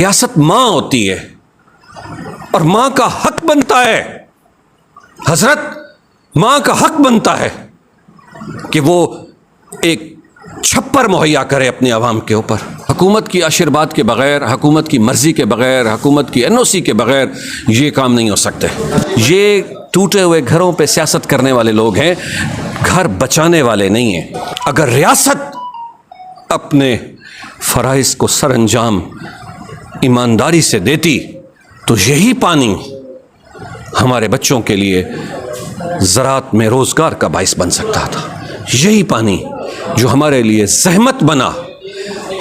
रियासत माँ होती है और माँ का हक बनता है, हजरत माँ का हक बनता है कि वो एक छप्पर मुहैया करे अपनी आवाम के ऊपर। हुकूमत की आशीर्वाद के बग़ैर, हुकूमत की मर्ज़ी के बग़ैर, हुकूमत की एनओसी के बग़ैर ये काम नहीं हो सकते। ये टूटे हुए घरों पे सियासत करने वाले लोग हैं, घर बचाने वाले नहीं हैं। अगर रियासत अपने फ़राइज़ को सर अंजाम ईमानदारी से देती तो यही पानी हमारे बच्चों के लिए ज़राअत में रोज़गार का बाइस बन सकता था। यही पानी जो हमारे लिए ज़हमत बना,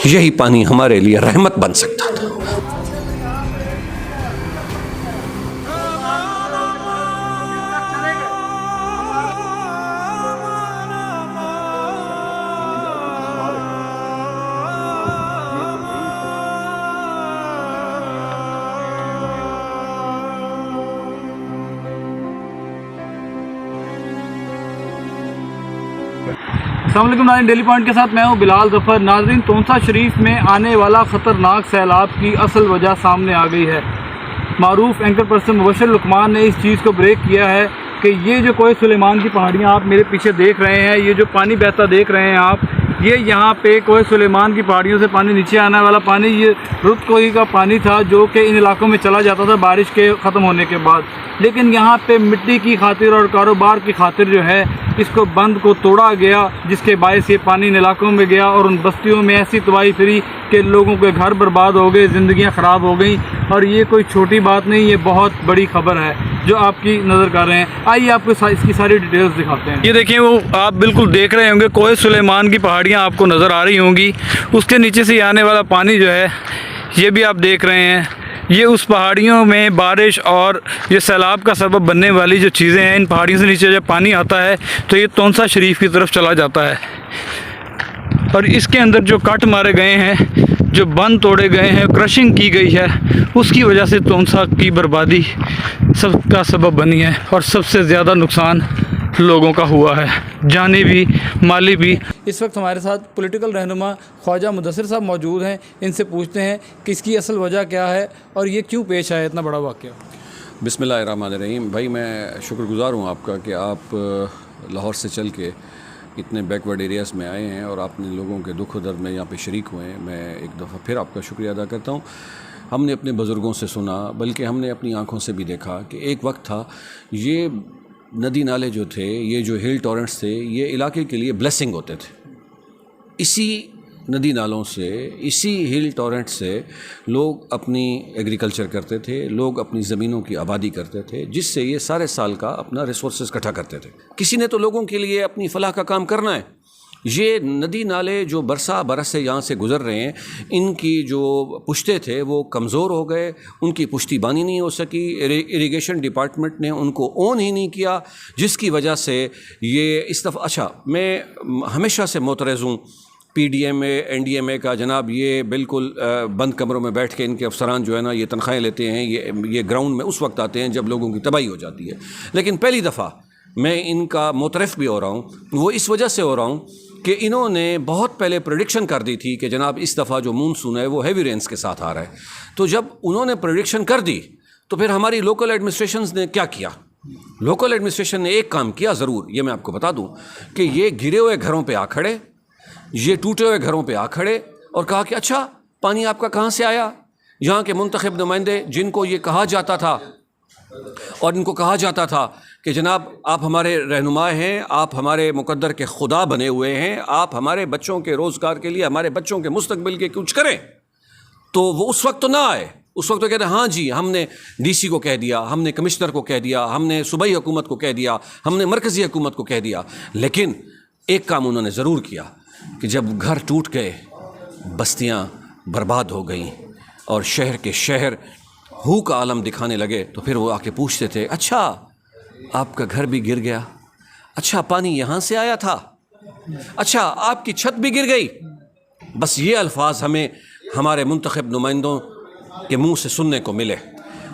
यही पानी हमारे लिए रहमत बन सकता था। अस्सलाम वालेकुम नाज़रीन, डेली पॉइंट के साथ मैं हूं बिलाल ज़फ़र। नाज़रीन, तोंसा शरीफ में आने वाला ख़तरनाक सैलाब की असल वजह सामने आ गई है। मारूफ एंकर पर्सन मुबशर लुकमान ने इस चीज़ को ब्रेक किया है कि ये जो कोहे सुलेमान की पहाड़ियाँ आप मेरे पीछे देख रहे हैं, ये जो पानी बहता देख रहे हैं आप, ये यहाँ पे कोहे सुलेमान की पहाड़ियों से पानी नीचे आने वाला पानी, ये रुत कोही का पानी था जो कि इन इलाकों में चला जाता था बारिश के ख़त्म होने के बाद। लेकिन यहाँ पे मिट्टी की खातिर और कारोबार की खातिर जो है इसको बंद को तोड़ा गया, जिसके बायस ये पानी इन इलाकों में गया और उन बस्तियों में ऐसी तबाही फिरी कि लोगों के घर बर्बाद हो गए, ज़िंदगियाँ ख़राब हो गई। और ये कोई छोटी बात नहीं, ये बहुत बड़ी खबर है जो आपकी नज़र कर रहे हैं। आइए आपको इसकी सारी डिटेल्स दिखाते हैं। ये देखिए, वो आप बिल्कुल देख रहे होंगे कोहे सुलेमान की पहाड़ियाँ आपको नज़र आ रही होंगी। उसके नीचे से आने वाला पानी जो है ये भी आप देख रहे हैं। ये उस पहाड़ियों में बारिश और ये सैलाब का सबब बनने वाली जो चीज़ें हैं, इन पहाड़ियों से नीचे जब पानी आता है तो ये तोंसा शरीफ की तरफ चला जाता है। और इसके अंदर जो कट मारे गए हैं, जो बंद तोड़े गए हैं, क्रशिंग की गई है, उसकी वजह से तोंसा की बर्बादी सबका सबब बनी है और सबसे ज़्यादा नुकसान लोगों का हुआ है, जानी भी माली भी। इस वक्त हमारे साथ पॉलिटिकल रहनुमा ख्वाजा मुदस्सिर साहब मौजूद हैं। इनसे पूछते हैं कि इसकी असल वजह क्या है और ये क्यों पेश आया इतना बड़ा वाक़या। बिस्मिल्लाहिर्रहमानिर्रहीम। भाई, मैं शुक्रगुज़ार हूँ आपका कि आप लाहौर से चल के इतने बैकवर्ड एरियाज़ में आए हैं और आपने लोगों के दुख दर्द में यहाँ पे शरीक हुए हैं। मैं एक दफ़ा फिर आपका शुक्रिया अदा करता हूँ। हमने अपने बुज़ुर्गों से सुना, बल्कि हमने अपनी आँखों से भी देखा कि एक वक्त था ये नदी नाले जो थे, ये जो हिल टॉरेंट्स थे, ये इलाके के लिए ब्लेसिंग होते थे। इसी नदी नालों से, इसी हिल टॉरेंट से लोग अपनी एग्रीकल्चर करते थे, लोग अपनी ज़मीनों की आबादी करते थे, जिससे ये सारे साल का अपना रिसोर्सेज इकट्ठा करते थे। किसी ने तो लोगों के लिए अपनी फलाह का काम करना है। ये नदी नाले जो बरस से यहाँ से गुज़र रहे हैं, इनकी जो पुश्ते थे वो कमज़ोर हो गए, उनकी पुश्ती बानी नहीं हो सकी, इरिगेशन डिपार्टमेंट ने उनको ओन ही नहीं किया, जिसकी वजह से ये इस दफ़ा मैं हमेशा से मोतरज़ हूँ PDMA NDMA का। जनाब, ये बिल्कुल बंद कमरों में बैठ के इनके अफसरान जो है ना, ये तनख्वाहें लेते हैं, ये ग्राउंड में उस वक्त आते हैं जब लोगों की तबाही हो जाती है। लेकिन पहली दफ़ा मैं इनका मोतरफ़ भी हो रहा हूँ, वो इस वजह से हो रहा हूँ कि इन्होंने बहुत पहले प्रेडिक्शन कर दी थी कि जनाब इस दफ़ा जो मानसून है वो हैवी रेन्स के साथ आ रहा है। तो जब उन्होंने प्रेडिक्शन कर दी तो फिर हमारी लोकल एडमिनिस्ट्रेशंस ने क्या किया? लोकल एडमिनिस्ट्रेशन ने एक काम किया ज़रूर, ये मैं आपको बता दूं कि ये गिरे हुए घरों पे आ खड़े, ये टूटे हुए घरों पे आ खड़े और कहा कि अच्छा, पानी आपका कहाँ से आया? यहाँ के मुंतखब नुमाइंदे जिनको ये कहा जाता था और इनको कहा जाता था कि जनाब आप हमारे रहनुमा हैं, आप हमारे मुकद्दर के खुदा बने हुए हैं, आप हमारे बच्चों के रोज़गार के लिए, हमारे बच्चों के मुस्तकबिल के कुछ करें, तो वो उस वक्त तो ना आए। उस वक्त तो कहते हैं हाँ जी, हमने DC को कह दिया, हमने कमिश्नर को कह दिया, हमने सूबाई हुकूमत को कह दिया, हमने मरकज़ी हुकूमत को कह दिया। लेकिन एक काम उन्होंने ज़रूर किया कि जब घर टूट गए, बस्तियाँ बर्बाद हो गईं और शहर के शहर हू का आलम दिखाने लगे, तो फिर वो आके पूछते थे, अच्छा आपका घर भी गिर गया, अच्छा पानी यहाँ से आया था, अच्छा आपकी छत भी गिर गई। बस ये अल्फाज हमें हमारे मुंतखब नुमाइंदों के मुंह से सुनने को मिले,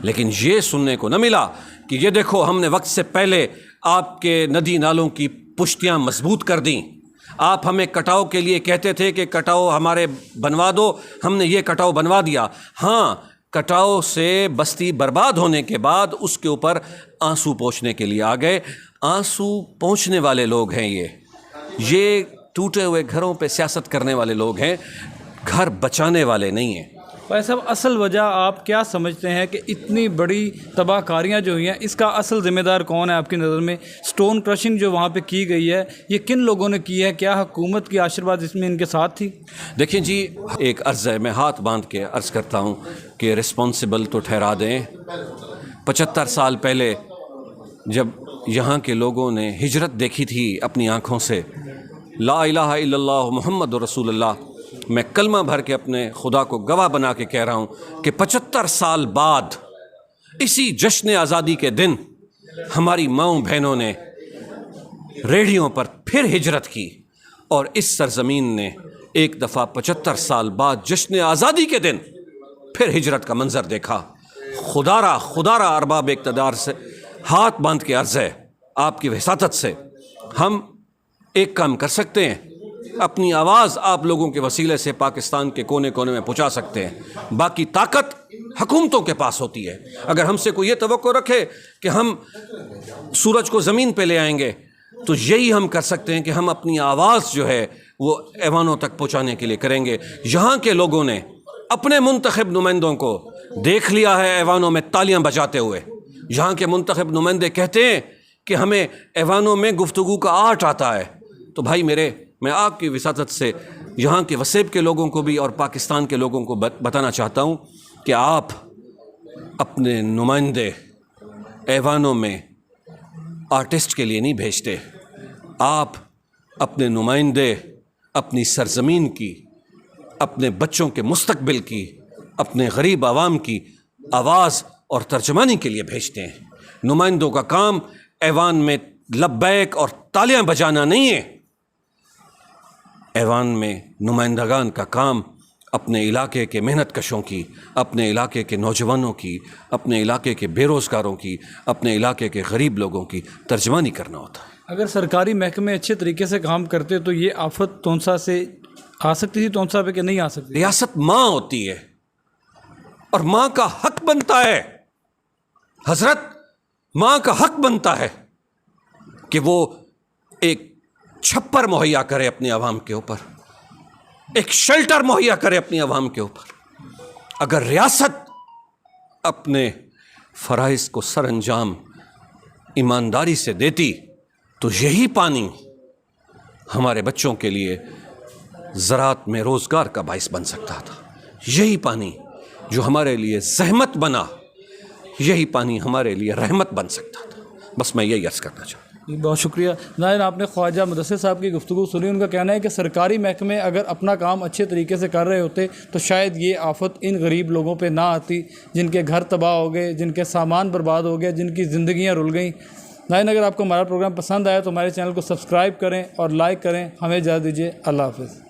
लेकिन ये सुनने को न मिला कि ये देखो हमने वक्त से पहले आपके नदी नालों की पुश्तियाँ मजबूत कर दी, آپ ہمیں کٹاؤ کے لیے کہتے تھے کہ کٹاؤ ہمارے بنوا دو، ہم نے یہ کٹاؤ بنوا دیا۔ ہاں، کٹاؤ سے بستی برباد ہونے کے بعد اس کے اوپر آنسو پوچھنے کے لیے آ گئے۔ آنسو پوچھنے والے لوگ ہیں یہ ٹوٹے ہوئے گھروں پہ سیاست کرنے والے لوگ ہیں، گھر بچانے والے نہیں ہیں۔ ویسے صاحب، اصل وجہ آپ کیا سمجھتے ہیں کہ اتنی بڑی تباہ کاریاں جو ہوئی ہیں، اس کا اصل ذمہ دار کون ہے آپ کی نظر میں؟ سٹون کرشنگ جو وہاں پہ کی گئی ہے، یہ کن لوگوں نے کی ہے؟ کیا حکومت کی آشرواد اس میں ان کے ساتھ تھی؟ دیکھیں جی، ایک عرض ہے، میں ہاتھ باندھ کے عرض کرتا ہوں کہ رسپانسبل تو ٹھہرا دیں۔ 75 سال پہلے جب یہاں کے لوگوں نے ہجرت دیکھی تھی اپنی آنکھوں سے، لا الہ الا اللہ محمد رسول اللہ، میں کلمہ بھر کے اپنے خدا کو گواہ بنا کے کہہ رہا ہوں کہ 75 سال بعد اسی جشن آزادی کے دن ہماری ماؤں بہنوں نے ریڑھیوں پر پھر ہجرت کی، اور اس سرزمین نے ایک دفعہ 75 سال بعد جشن آزادی کے دن پھر ہجرت کا منظر دیکھا۔ خدا را ارباب اقتدار سے ہاتھ باندھ کے عرض ہے آپ کی وساطت سے، ہم ایک کام کر سکتے ہیں، اپنی آواز آپ لوگوں کے وسیلے سے پاکستان کے کونے کونے میں پہنچا سکتے ہیں۔ باقی طاقت حکومتوں کے پاس ہوتی ہے۔ اگر ہم سے کوئی یہ توقع رکھے کہ ہم سورج کو زمین پہ لے آئیں گے، تو یہی ہم کر سکتے ہیں کہ ہم اپنی آواز جو ہے وہ ایوانوں تک پہنچانے کے لیے کریں گے۔ یہاں کے لوگوں نے اپنے منتخب نمائندوں کو دیکھ لیا ہے ایوانوں میں تالیاں بجاتے ہوئے۔ یہاں کے منتخب نمائندے کہتے ہیں کہ ہمیں ایوانوں میں گفتگو کا آرٹ آتا ہے۔ تو بھائی میرے، میں آپ کی وساطت سے یہاں کے وسیب کے لوگوں کو بھی اور پاکستان کے لوگوں کو بتانا چاہتا ہوں کہ آپ اپنے نمائندے ایوانوں میں آرٹسٹ کے لیے نہیں بھیجتے، آپ اپنے نمائندے اپنی سرزمین کی، اپنے بچوں کے مستقبل کی، اپنے غریب عوام کی آواز اور ترجمانی کے لیے بھیجتے ہیں۔ نمائندوں کا کام ایوان میں لبیک اور تالیاں بجانا نہیں ہے۔ ایوان میں نمائندگان کا کام اپنے علاقے کے محنت کشوں کی، اپنے علاقے کے نوجوانوں کی، اپنے علاقے کے بے روزگاروں کی، اپنے علاقے کے غریب لوگوں کی ترجمانی کرنا ہوتا ہے۔ اگر سرکاری محکمے اچھے طریقے سے کام کرتے تو یہ آفت تونسا سے آ سکتی تھی تونسا پہ کہ نہیں آ سکتی؟ ریاست ماں ہوتی ہے اور ماں کا حق بنتا ہے، حضرت، ماں کا حق بنتا ہے کہ وہ ایک چھپر مہیا کرے اپنے عوام کے اوپر، ایک شیلٹر مہیا کرے اپنی عوام کے اوپر۔ اگر ریاست اپنے فرائض کو سر انجام ایمانداری سے دیتی تو یہی پانی ہمارے بچوں کے لیے زراعت میں روزگار کا باعث بن سکتا تھا۔ یہی پانی جو ہمارے لیے زحمت بنا، یہی پانی ہمارے لیے رحمت بن سکتا تھا۔ بس میں یہی عرض کرنا چاہتا ہوں۔ بہت شکریہ ناظرین، آپ نے خواجہ مدثر صاحب کی گفتگو سنی۔ ان کا کہنا ہے کہ سرکاری محکمے اگر اپنا کام اچھے طریقے سے کر رہے ہوتے تو شاید یہ آفت ان غریب لوگوں پہ نہ آتی، جن کے گھر تباہ ہو گئے، جن کے سامان برباد ہو گئے، جن کی زندگیاں رل گئیں۔ ناظرین، اگر آپ کو ہمارا پروگرام پسند آیا تو ہمارے چینل کو سبسکرائب کریں اور لائک کریں۔ ہمیں اجازت دیجیے، اللہ حافظ۔